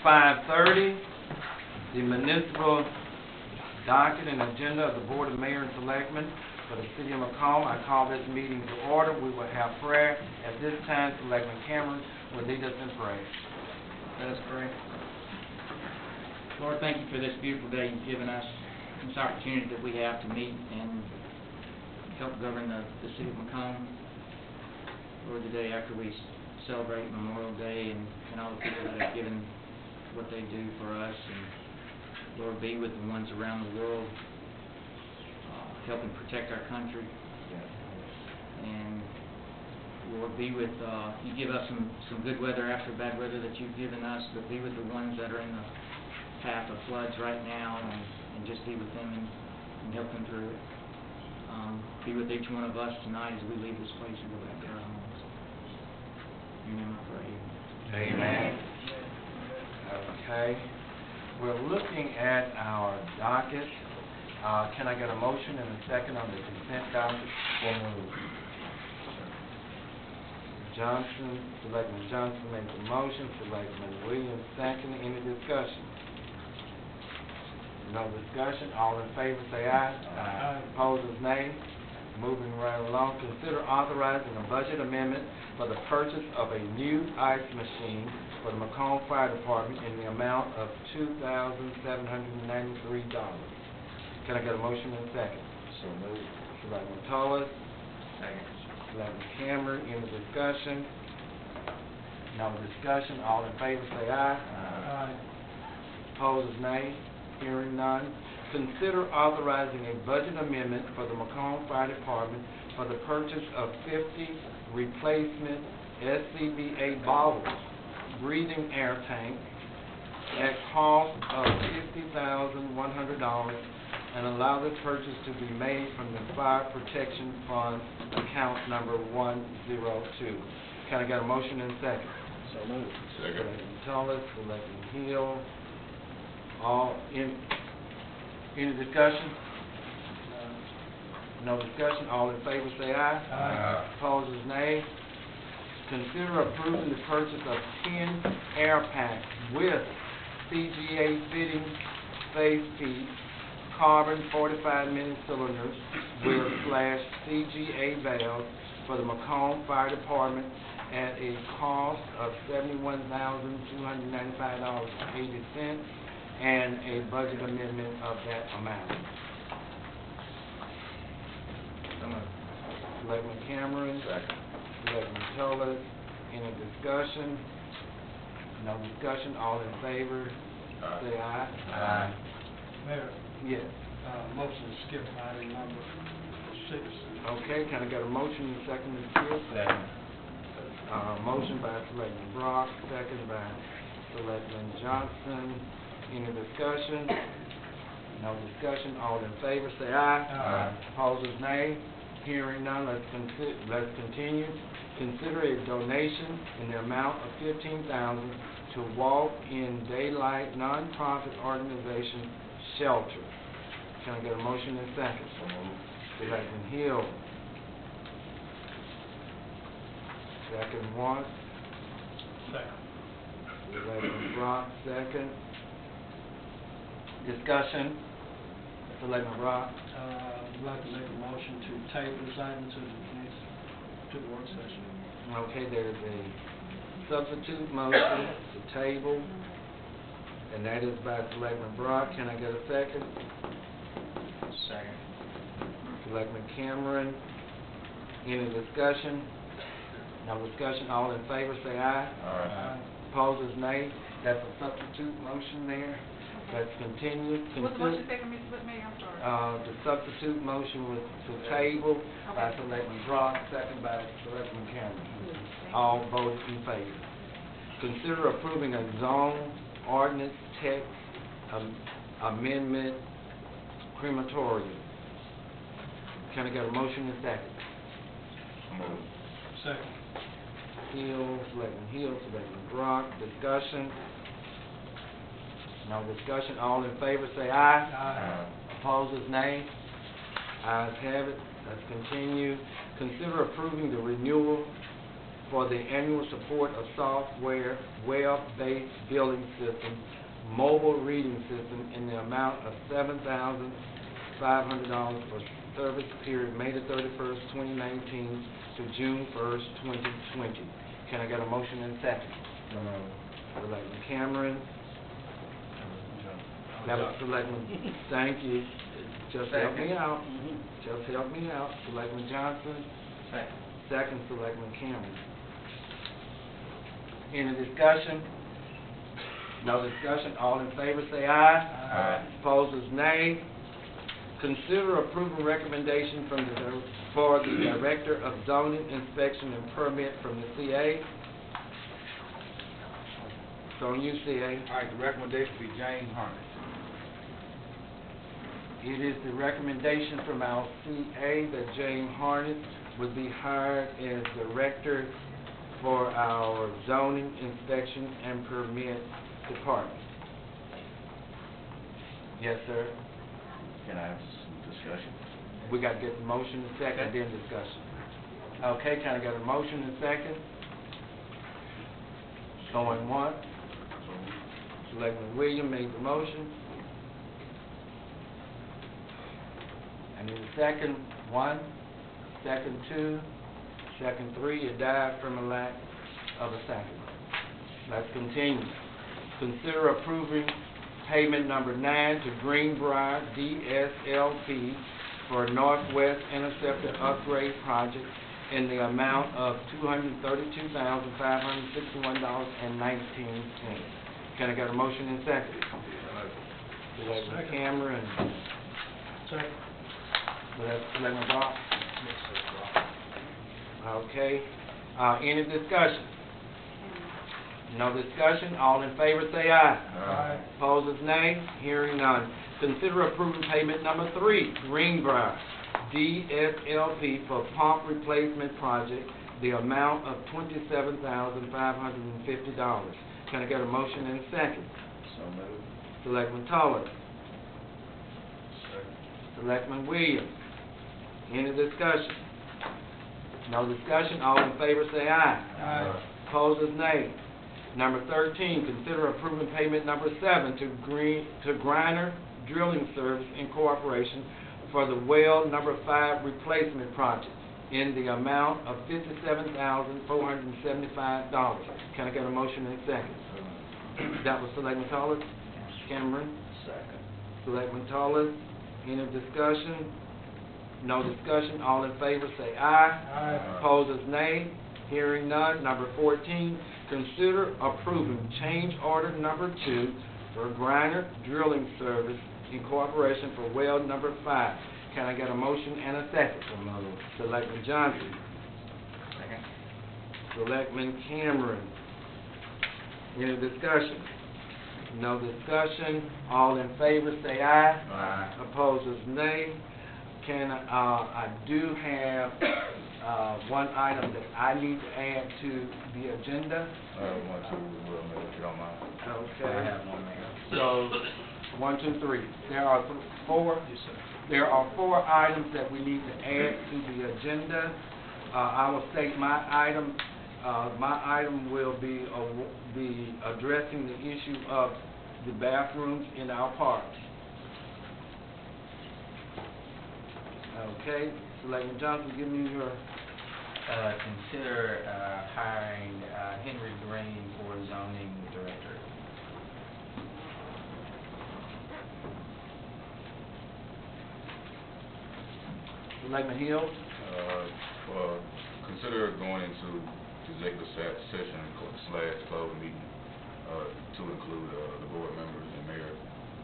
5:30, the municipal docket and agenda of the Board of Mayor and Selectmen for the City of McComb. I call this meeting to order. We will have prayer. At this time, Selectman Cameron will lead us in prayer. Let us pray. Lord, thank you for this beautiful day you've given us, this opportunity that we have to meet and help govern the City of McComb. Lord, today after we celebrate Memorial Day and all the people that have given what they do for us, and Lord, be with the ones around the world, helping protect our country. And Lord, be with, you give us some good weather after bad weather that you've given us, but be with the ones that are in the path of floods right now, and just be with them and help them through it. Be with each one of us tonight as we leave this place and go back to our homes. In your name I pray. Amen. Okay. We're looking at our docket. Can I get a motion and a second on the consent docket? Selectman Johnson makes a motion. Selectman Williams second. Any discussion? No discussion. All in favor say aye. Aye. Opposers nay. Moving right along. Consider authorizing a budget amendment for the purchase of a new ice machine for the McComb Fire Department in the amount of $2,793. Can I get a motion and a second? So moved. Selectman Tullis. Second. Selectman Cameron. Any discussion? No discussion. All in favor say aye. Aye. Opposers nay. Hearing none. Consider authorizing a budget amendment for the McComb Fire Department for the purchase of 50 replacement SCBA bottles, breathing air tanks, at cost of $50,100, and allow this purchase to be made from the Fire Protection Fund account number 102. Can I get a motion and a second? So moved. Second. Selectman Tullis, Selectman Hill. Any discussion? No discussion. All in favor say aye. Aye. Opposers nay. Consider approving the purchase of 10 air packs with CGA fitting face piece, carbon 45-minute cylinders with /CGA valves for the McComb Fire Department at a cost of $71,295.80 and a budget amendment of that amount. Selectman Cameron. Second. Selectman Tullis. Any discussion? No discussion. All in favor? Aye. Say aye. Aye. Mayor, Yes. motion to skip item number 6. Okay, can I get a motion and a second to skip? Second. Motion by Selectman Brock, second by Selectman Johnson. Any discussion? No discussion. All in favor say aye. Aye. Opposers nay. Hearing none, let's continue. Consider a donation in the amount of $15,000 to Walk in Daylight nonprofit organization Shelter. Can I get a motion and a second? So moved. Selectman Hill. Second one. Second. Selectman Brock, second. Discussion. Selectman Brock. I'd like to make a motion to table this item to the work session. Okay, there's a substitute motion to table, and that is by Selectman Brock. Can I get a second? Second. Selectman Cameron. Any discussion? No discussion. All in favor say aye. Aye. Opposers nay. That's a substitute motion there. Let's continue. What's the motion second, Mr. Mayor? I'm sorry. The substitute motion was to table by Selectman Brock, second by Selectman Cameron. All voted in favor. Consider approving a zone ordinance text amendment crematorium. Can I get a motion and a second? So moved. Second. Hill, Selectman Hill, Selectman Brock. Discussion? No discussion. All in favor say aye. Aye. Opposers nay. Ayes have it. Let's continue. Consider approving the renewal for the annual support of software, web-based billing system, mobile reading system in the amount of $7,500 for service period May the 31st, 2019 to June 1st, 2020. Can I get a motion and second? Selectman Cameron. That was Selectman, thank you. Just help me out. Just help me out. Selectman Johnson. Second, Selectman Cameron. Any discussion? No discussion. All in favor say aye. Aye. Opposers nay. Consider approving recommendation for the Director of Zoning Inspection and Permit from the CA. It's on you, CA. All right, the recommendation be James Harnett. It is the recommendation from our CA that James Harnett would be hired as Director for our Zoning Inspection and Permit Department. Yes, sir. Can I have some discussion? We got to get the motion and second, then discussion. Okay, can I get a motion and second? Going once. Selectman Williams made the motion. I need a second, one, second, two, second, three. It died from a lack of a second. Let's continue. Consider approving payment number 9 to Greenbrier DSLP for Northwest Interceptor Upgrade Project in the amount of $232,561.19. Can I get a motion in second? Selectman Cameron. Second. Selectman Brock. Okay. Any discussion? No discussion. All in favor say aye. Aye. Opposers nay. Hearing none. Consider approving payment number 3, Greenbrier DSLP for pump replacement project, the amount of $27,550. Can I get a motion and second? So moved. Selectman Toller. Second. Selectman Williams. Any discussion? No discussion. All in favor say aye. Aye. Opposers nay. Number 13, consider approving payment number 7 to Griner Drilling Service Incorporation for the well number 5 replacement project in the amount of $57,475. Can I get a motion in second? That was Selectman Toller. Cameron. Second. Selectman Toller. Any discussion? No discussion. All in favor say aye. Aye. Opposers nay. Hearing none. Number 14, consider approving change order number 2 for Griner Drilling Service Incorporation for well number 5. Can I get a motion and a second? Selectman Johnson. Second. Selectman Cameron. Any discussion? No discussion. All in favor say aye. Aye. Opposers nay. I do have one item that I need to add to the agenda. One, two, if you don't mind. Okay. I have one, Mayor. So, 1, 2, 3. There are 4. There are 4 items that we need to add to the agenda. I will state my item. My item will be addressing the issue of the bathrooms in our parks. Okay, Selectman Johnson, give me your... Consider hiring Henry Green for zoning director. Selectman Hill. Consider going into executive session / closed meeting to include the board members and mayor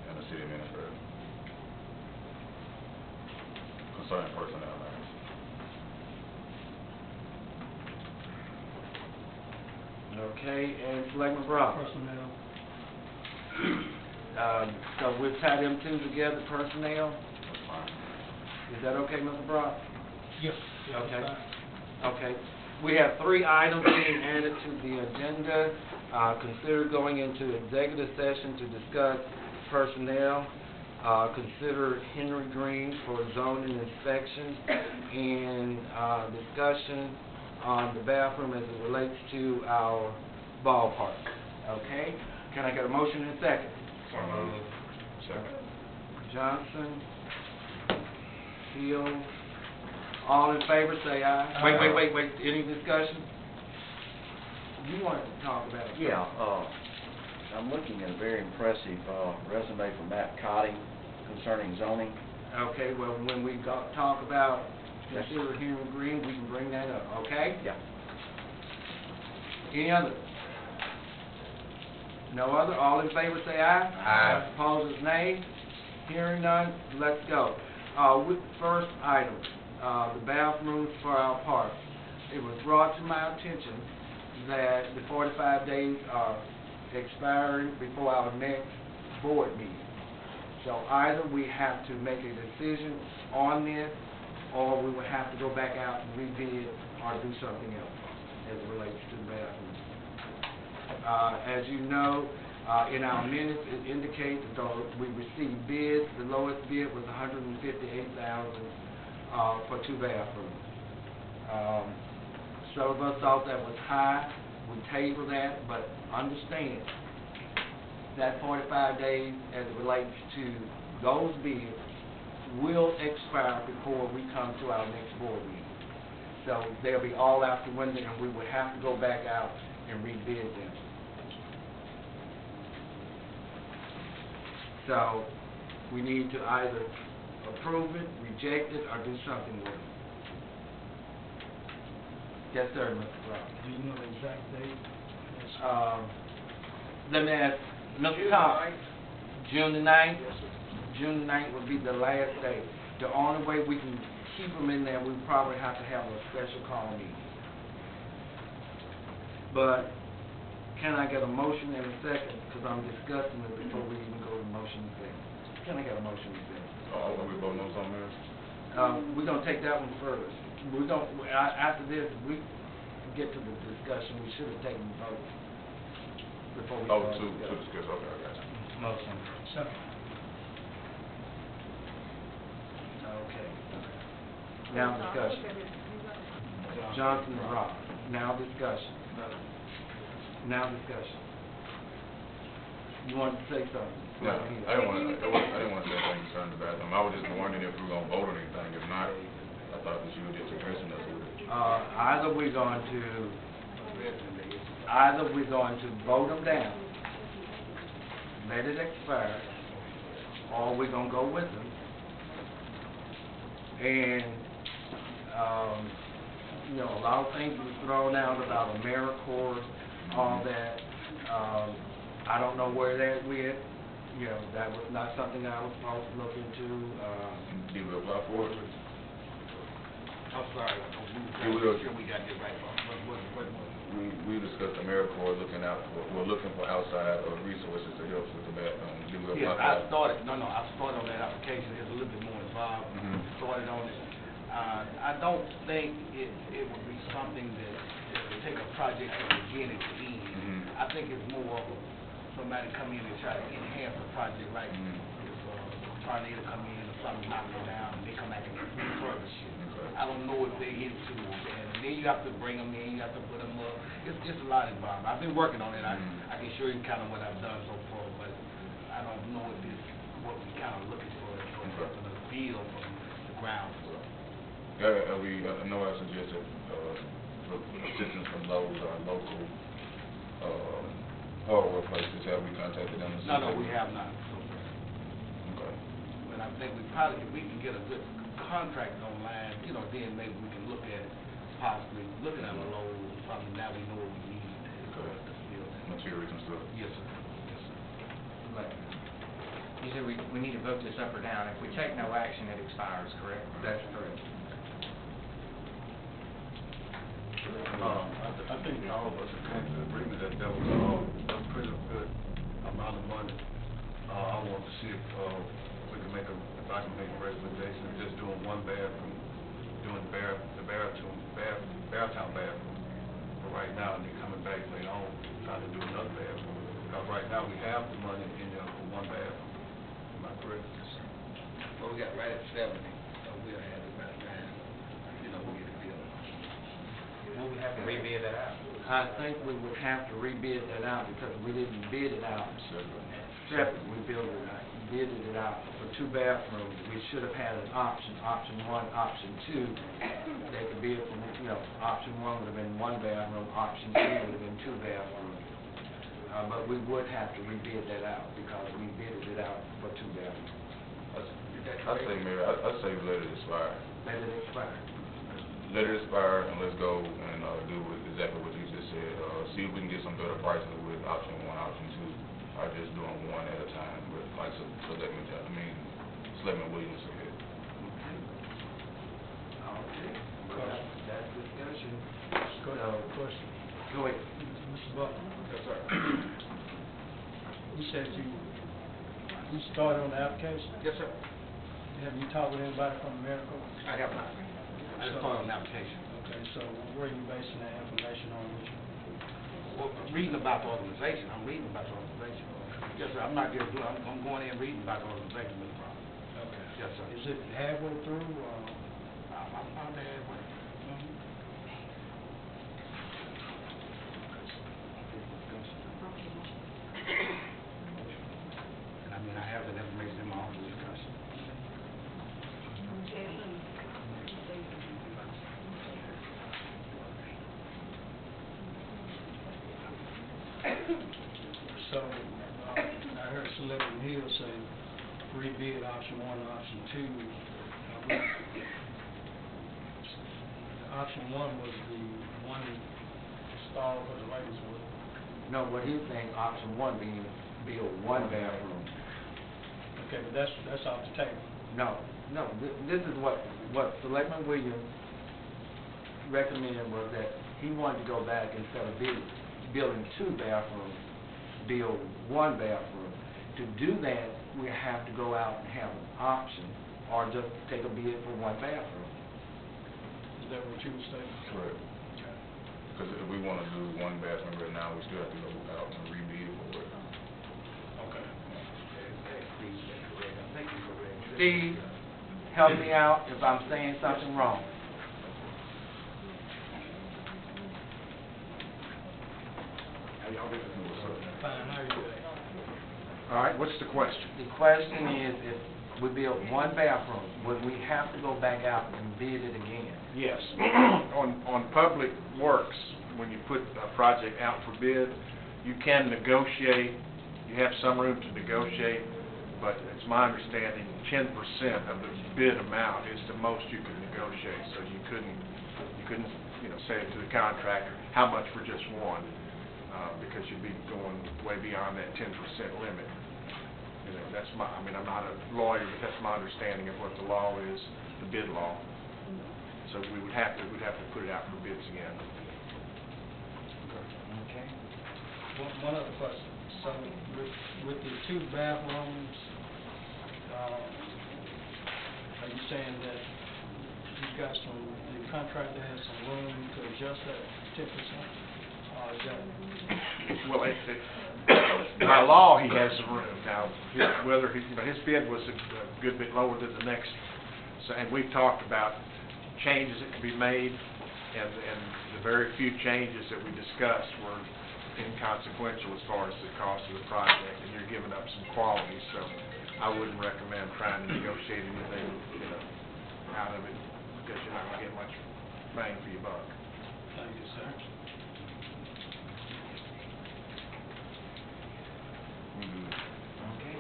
and the city administrator concerning personnel matters. Okay, and Selectman Brock. Personnel. So we'll tie them two together, personnel. That's fine. Is that okay, Mr. Brock? Yes. Okay. Okay. We have 3 items being added to the agenda. Consider going into executive session to discuss personnel. Consider Henry Green for zoning inspection and discussion on the bathroom as it relates to our ballpark. Okay? Can I get a motion in a second? Second. Johnson, Hill, all in favor, say aye. Wait, any discussion? You wanted to talk about it? Yeah, I'm looking at a very impressive resume from Matt Cotting concerning zoning. Okay, well, when we talk about consider hearing green, we can bring that up, okay? Yeah. Any other? No other? All in favor, say aye. Aye. Opposers, nay. Hearing none, let's go. With the first item, the bathrooms for our park. It was brought to my attention that the 45 days are expiring before our next board meeting. So either we have to make a decision on this, or we will have to go back out and rebid or do something else as it relates to the bathrooms. As you know, in our minutes, it indicates that though we received bids, the lowest bid was $158,000 for 2 bathrooms. Some of us thought that was high. We tabled that, but understand that 45 days as it relates to those bids will expire before we come to our next board meeting. So they'll be all out the window, and we will have to go back out and rebid them. So we need to either approve it, reject it, or do something with it. Yes, sir, Mr. Brown. Do you know the exact date? Let me ask, Mr. Tom, June the 9th? June the 9th would be the last day. The only way we can keep them in there, we probably have to have a special call meeting. But can I get a motion in a second? Because I'm discussing it before we even go to motion in a second. Can I get a motion in a second? Are we voting on something else? We're going to take that one first. After this, we get to the discussion, we should have taken the vote before we Oh, start to discussing. discuss, okay, I got you. Motion. Second. Okay. Now discussion. Johnson and Ross. Now discussion. Now discussion. You wanted to say something? No, I didn't want to say anything concerning the bathroom. I was just wondering if we were going to vote on anything. If not, I thought that you were just addressing us with it. Either we're going to vote them down, let it expire, or we're going to go with them. And, you know, a lot of things were thrown out about AmeriCorps, all that. I don't know where that went. You know, that was not something I was supposed to look into. Did we apply for it? I'm sorry, Yeah, we will. sure we got this right. What? We discussed AmeriCorps looking for outside resources to help with the bathroom. Did we apply Yes, for I that? started on that application, it's a little bit more involved, Mhm. started on it. I don't think it would be something that would take a project from beginning to end. Mhm. I think it's more of somebody come in and try to enhance the project, like Mhm. if tornado come in or something, knock it down, and they come back and refurbish it. Okay. I don't know if they into it, and then you have to bring them in, you have to put them up. It's just a lot involved. I've been working on it. Mhm. I can show you kind of what I've done so far, but I don't know if it's what we kind of looking for Okay. from the build from the ground floor. Yeah, I know I suggested assistance from Lowe's or local hardware places. Have we contacted them? No, we have not. Okay. But I think we probably, if we can get a good contract online, you know, then maybe we can look at it, possibly looking at a low, something now we know what we need. Okay. To build that. Materials and stuff. Yes, sir. Yes, sir. But you said we need to vote this up or down. If we take no action, it expires, correct? That's correct. I think all of us have come to an agreement that that was a pretty good amount of money. I want to see if we can if I can make a recommendation of just doing one bathroom, doing the Beartown bathroom for right now, and then coming back later on, trying to do another bathroom. Because right now we have the money in there for one bathroom. Am I correct? Well, we got right at 70, so we'll have it by the time, you know, we get the bill. What we have to rebid that out. I think we would have to rebid that out because we didn't bid it out separate. We bidded it out for 2 bathrooms. We should have had an option 1, option 2. They could bid for, option 1 would have been 1 bathroom, option 2 would have been 2 bathrooms. But we would have to rebid that out because we bidded it out for 2 bathrooms. I say, Mayor, I say let it expire. Let it expire. Let it expire and let's go and do exactly what you just said. See if we can get some better prices with option 1, option 2. Or just doing one at a time, but like Selectman Williams said. Okay. That's discussion. Question. Go ahead. Mr. Butler, Yes, sir. you said you started on the application. Yes, sir. Have you talked with anybody from America? I have not. I just started on the application. Okay, so where are you basing that information on? Well, reading about the organization. I'm reading about the organization. Yes, sir. I'm not just doing, I'm going in reading about the organization, Mr. Brown. Okay. Yes, sir. Is it halfway through or? I'm there. And I mean, I have that information in my own discussion. So, I heard Selectman Hill say rebid option 1 and option 2. Option 1 was the one stall for the ladies was. No, what he's saying, option 1 being build 1 bathroom. Okay, but that's off the table. No, this is what Selectman Williams recommended was that he wanted to go back instead of building 2 bathrooms, build 1 bathroom. To do that, we have to go out and have an option or just take a bid for 1 bathroom. Is that what you were saying? Correct. Because if we want to do 1 bathroom right now, we still have to go out and rebid for it. Okay. Steve, help me out if I'm saying something wrong. Fine, how are you doing? All right, what's the question? The question is, if we build 1 bathroom, would we have to go back out and bid it again? Yes. On public works, when you put a project out for bid, you can negotiate, you have some room to negotiate, but it's my understanding 10% of the bid amount is the most you can negotiate. So you couldn't say it to the contractor, how much for just 1, because you'd be going way beyond that 10% limit. That's I'm not a lawyer, but that's my understanding of what the law is, the bid law. So we'd have to put it out for bids again. Okay. One other question. So with the 2 bathrooms, are you saying that you've got the contractor has some room to adjust that 10%? Or is that? Well, by law, he has some room. Now, whether his bid was a good bit lower than the next, and we've talked about changes that can be made, and the very few changes that we discussed were inconsequential as far as the cost of the project, and you're giving up some quality, so I wouldn't recommend trying to negotiate anything, out of it, because you're not going to get much bang for your buck. Thank you, sir. Okay.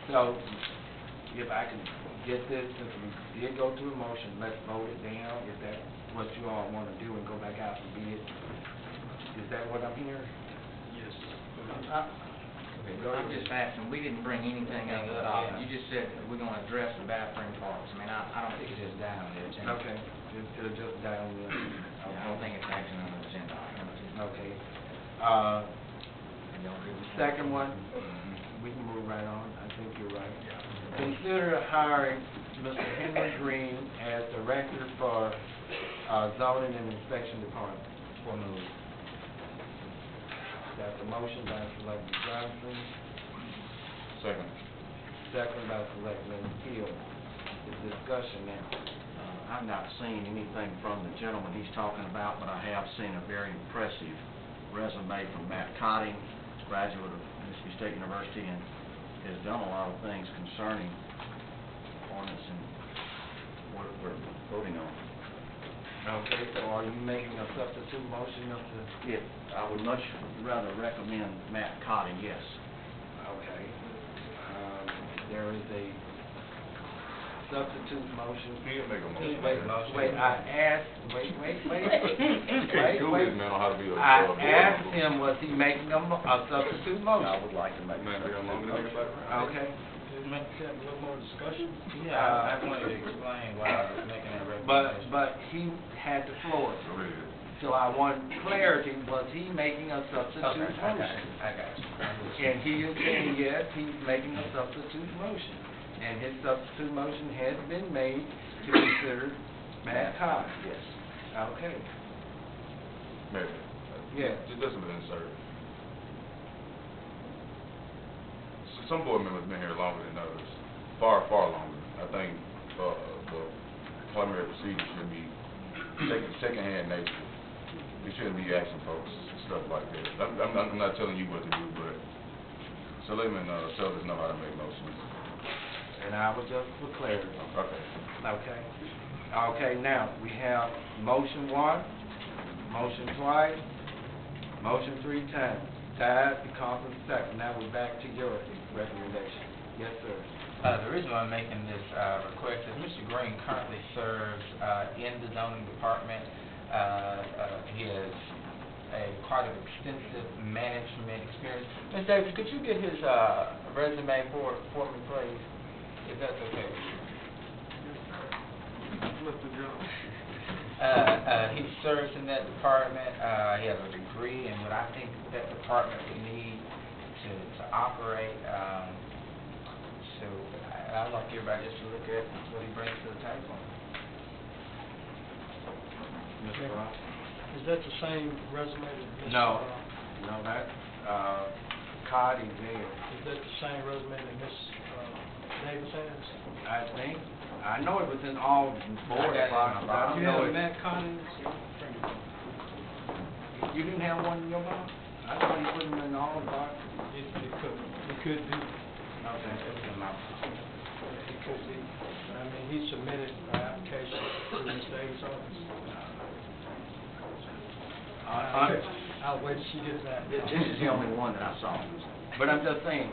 So, if I can get this, since we did go through a motion, let's vote it down. Is that what you all want to do and go back out and bid? Is that what I'm hearing? Yes. Okay, go I'm ahead. just asking, we didn't bring anything else up. You just said that we're gonna address the bathroom parts. I mean, I don't think it's just down there, Jim. Okay, it'll just down the. I don't think it's actually on the agenda. Okay. Second one, we can move right on. I think you're right. Consider hiring Mr. Henry Green as Director for Zoning and Inspection Department. For move. That's a motion by Selectman Johnson, Second. second by Selectman Hill. the discussion now. I've not seen anything from the gentleman he's talking about, but I have seen a very impressive resume from Matt Cotting, graduate of Mississippi State University, and has done a lot of things concerning ordinance and what we're voting on. Okay, so are you making a substitute motion of the? I would much rather recommend Matt Cotting, yes. Okay. There is a substitute motion. He can make a motion. Wait, I asked, wait. You can't do this, man, on how to be a I board asked member. him, was he making a substitute I motion? would like to make Man, a they got longer than substitute anybody. motion. Okay. Have a little more discussion? Yeah, I wanted to explain why I was making that recommendation. But he had the floor. Go ahead. So I want clarity, was he making a substitute Okay, motion? I got you. And he is saying, yes, he's making a substitute motion. And his substitute motion has been made to consider Matt Cotting. Yes. Okay. Maybe. Yeah. Just listen to the insert. Some board members been here longer than others, far longer. I think, the parliamentary procedure should be second-hand nature. We shouldn't be asking folks stuff like that. I'm not telling you what to do, but Selectmen, tell us know how to make motions. And I was just for clarity. Okay. Okay. Okay, now, we have motion one, motion twice, motion 3 times. Died because of second. Now we're back to your recommendation. Yes, sir. The reason why I'm making this request is Mr. Green currently serves in the zoning department. He has quite an extensive management experience. Ms. Davis, could you get his resume for me, please, if that's okay with you? He serves in that department. He has a degree in what I think that department would need to operate. So I'd like everybody just to look at what he brings to the table. Mr. Ross? Is that the same resume that Mr.? No. No, that, Cotting there. Is that the same resume that Ms. Davis has? I think. I know it was in all board I got it in my boxes. I box. don't You know have if Matt Cotting's? you didn't have one in your box? I thought you put them in all the boxes. It could be. Okay, it's in my box. It could be. I mean, he submitted an application to Ms. Davis' office. I'll wait till she gets that. This is the only one that I saw. But I'm just saying,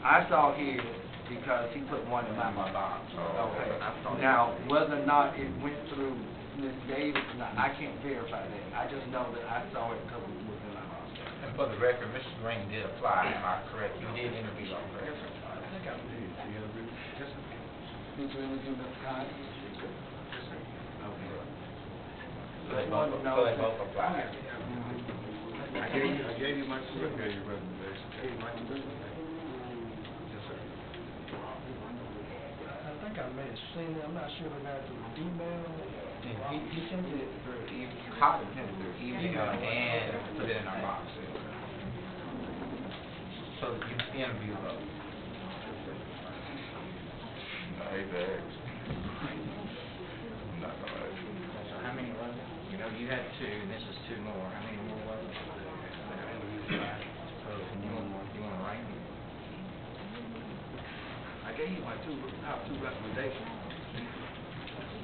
I saw his because he put one in my box. Oh, Okay. I saw it. Now, whether or not it went through Ms. Davis, I can't verify that. I just know that I saw it because it was in my box. And for the record, Mr. Green did apply, am I correct? You did interview him, correct? I think I did. Did you interview Mr. Cotton? Okay. So they both applied. I gave you my recommendation. Yes, sir. I think I may have seen it. I'm not sure if I got it through email. He sent it through Cotton sent it through email and put it in our box. So you interview both. I hate to ask. I'm not gonna ask. So how many was it? You know, you had 2, and this is 2 more. How many more was it? So you want to rank them? I gave you my top 2 recommendations.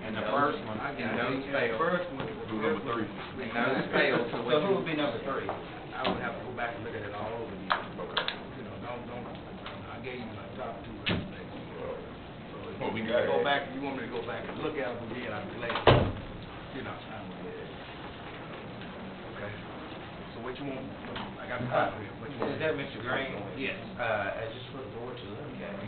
And the first one, I got those the failed. first one. Who's number 3? And those failed, so who would be number 3? I would have to go back and look at it all over again. Okay. You know, don't, I gave you my top 2 recommendations. Well, we got it. Go back, you want me to go back and look at them again, I'm glad. You know, time to get it. Okay. So what you want? I got the copy here. What you want? Is that Mr. Green? Yes. Just for the board to look at.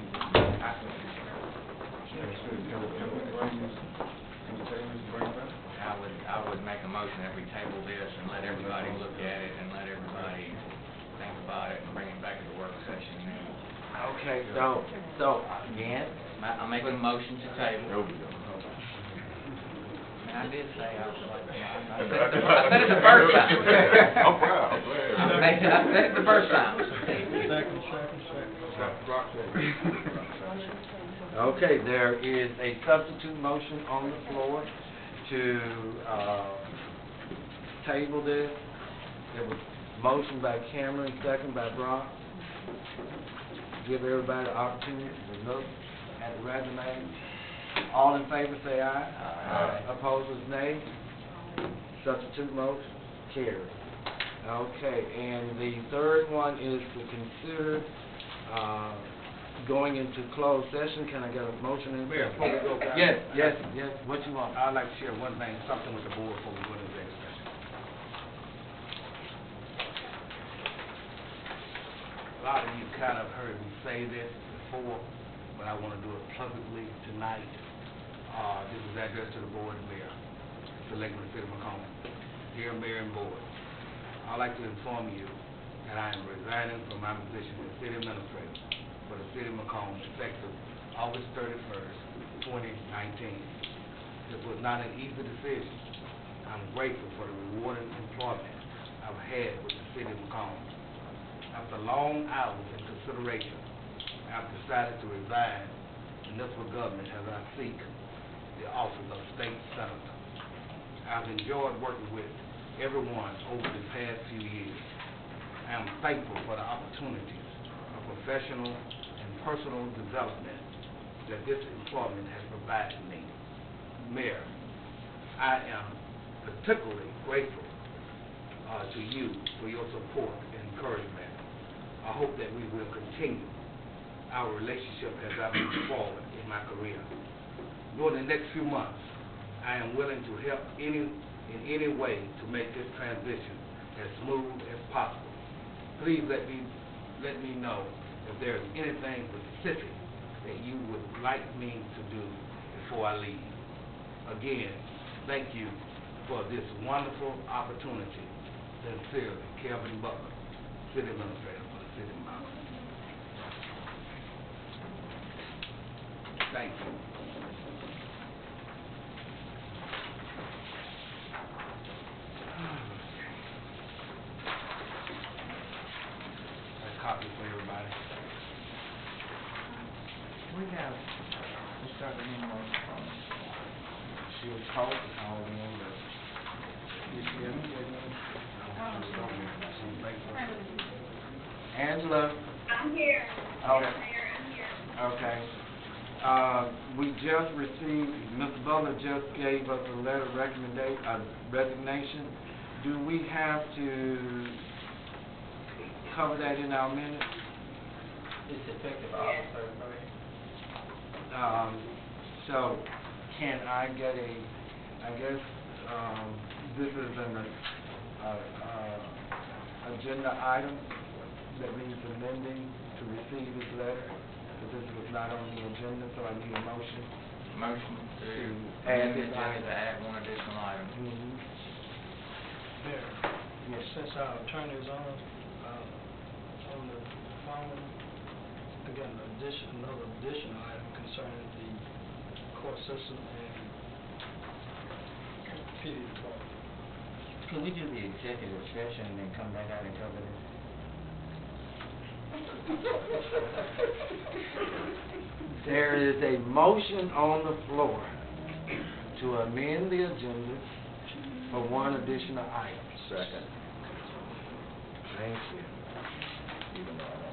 I would make a motion that we table this and let everybody look at it and let everybody think about it and bring it back to the work session then. Okay, so, again, I'm making a motion to table. There we go. And I did say I was like, I I said it the first time. I'm proud. I said it the first time. Second. Rock, Okay, there is a substitute motion on the floor to table this. It was motion by Cameron, second by Brock. Give everybody the opportunity to look at the resume. All in favor say aye. Aye. Opposers nay. Substitute motion carried. Okay, and the third one is to consider going into closed session. Can I get a motion in? Mayor, before we go back. Yes, what you want? I'd like to share one thing, something with the board before we go into executive session. A lot of you kind of heard me say this before, but I want to do it publicly tonight. This is addressed to the board and mayor, Selectmen of the City of McComb. Dear Mayor and Board, I'd like to inform you that I am resigning from my position as City Administrator for the City of McComb effective August 31st, 2019. This was not an easy decision. I'm grateful for the rewarding employment I've had with the City of McComb. After long hours and consideration, I've decided to resign municipal government as I seek the office of State Senator. I've enjoyed working with everyone over the past few years. I am thankful for the opportunities of professional and personal development that this employment has provided me. Mayor, I am particularly grateful to you for your support and encouragement. I hope that we will continue our relationship as I move forward in my career. During the next few months, I am willing to help in any way to make this transition as smooth as possible. Please let me know if there is anything specific that you would like me to do before I leave. Again, thank you for this wonderful opportunity. Sincerely, Kelvin Butler, City Administrator for the City of Mount. Thank you. A copy for everybody. We started in more. She was called to call in, but Angela. I'm here. Okay. Yes, Mayor, I'm here. Okay. We just received, Mr. Butler just gave us a letter of resignation. Do we have to cover that in our minutes? It's effective August 31st. So, can I get this is an agenda item that needs amending to receive this letter, because this was not on the agenda, so I need a motion. Motion to add amend the this agenda item. to add one additional item. Mayor, Yes. since our attorney is on the phone, again, another additional item concerning the court system and PD department. Can we do the executive session and then come back out and cover this? There is a motion on the floor to amend the agenda for one additional item. Second. Thank you. Even though I don't know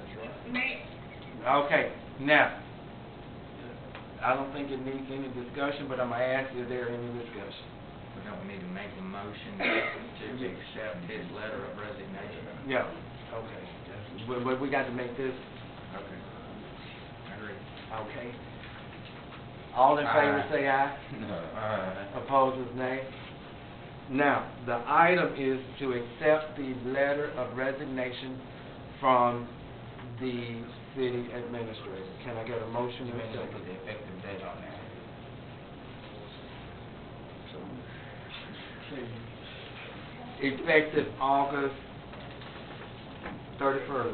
procedures. Mayor, Okay, now, I don't think it needs any discussion, but I'm gonna ask, is there any discussion? We don't need to make a motion to accept his letter of resignation. Yeah. Okay. But we got to make this, Okay. Agreed. okay. All in favor Aye. say aye. Opposers nay. Now, the item is to accept the letter of resignation from the city administrator. Can I get a motion? You and a may second? put the effective date on there. Effective August 31st.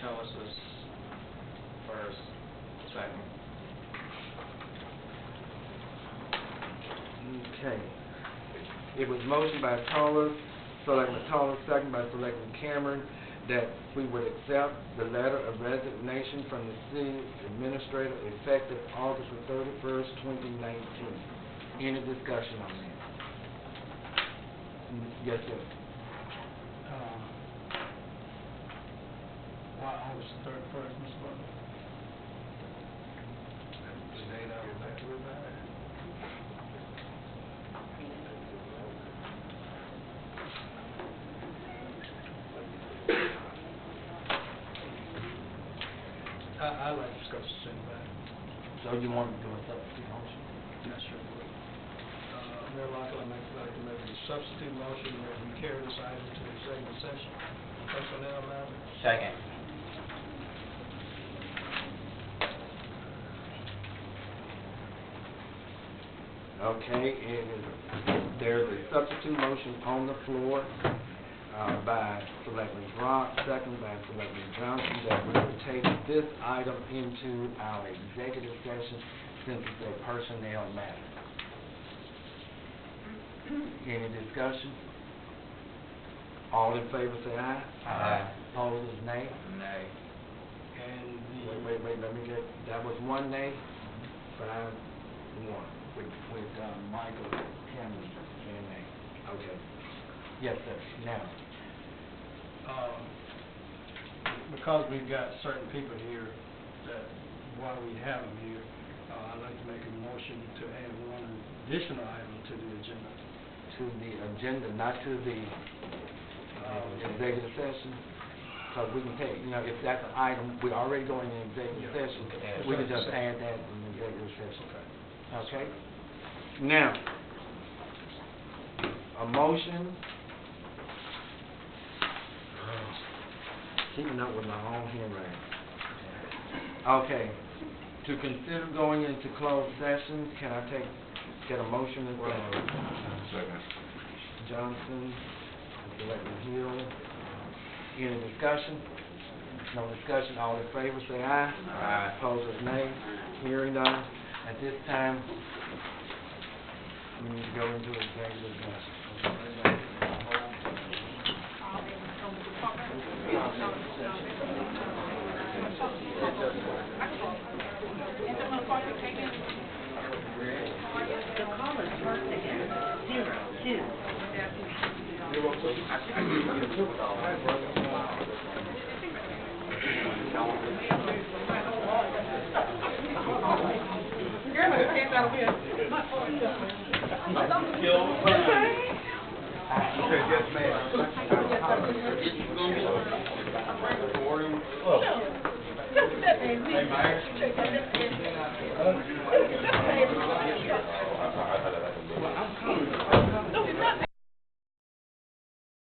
So it's this first, second. Okay. It was motioned by Toller, Selectman Toller, second by Selectman Cameron, that we would accept the letter of resignation from the city administrator effective August the 31st, 2019. Any discussion on that? Yes, sir. Why August 31st, Mr. Butler? The date I was back with that. I'd like to discuss the same matter. So you want to do a substitute motion? Yes, sir. Mayor Locke, I'd like to make a substitute motion that we carry this item to executive session. Personnel matter. Second. Okay, there's a substitute motion on the floor by Selectman Brock, second by Selectman Johnson, that we will take this item into our executive session since it's a personnel matter. Any discussion? All in favor say aye. Aye. Opposers, nay. Nay. And Wait, let me get, that was 1 nay, 5-1, with Michael Cameron saying nay. Okay. Yes, sir, now. Because we've got certain people here that, while we have them here, I'd like to make a motion to add one additional item to the agenda. To the agenda, not to the executive session, because we can take, if that's an item, we're already going in executive session, we can just add that in the executive session. Okay? Now, a motion, keeping up with my own handwriting. Okay, to consider going into closed session, can I get a motion as well? Second. Johnson, Selectman Hill. Any discussion? No discussion, all in favor say aye. Aye. Opposers, nay. Hearing none. At this time, we need to go into executive session. The call is marked again, 02. Hey, Mayor.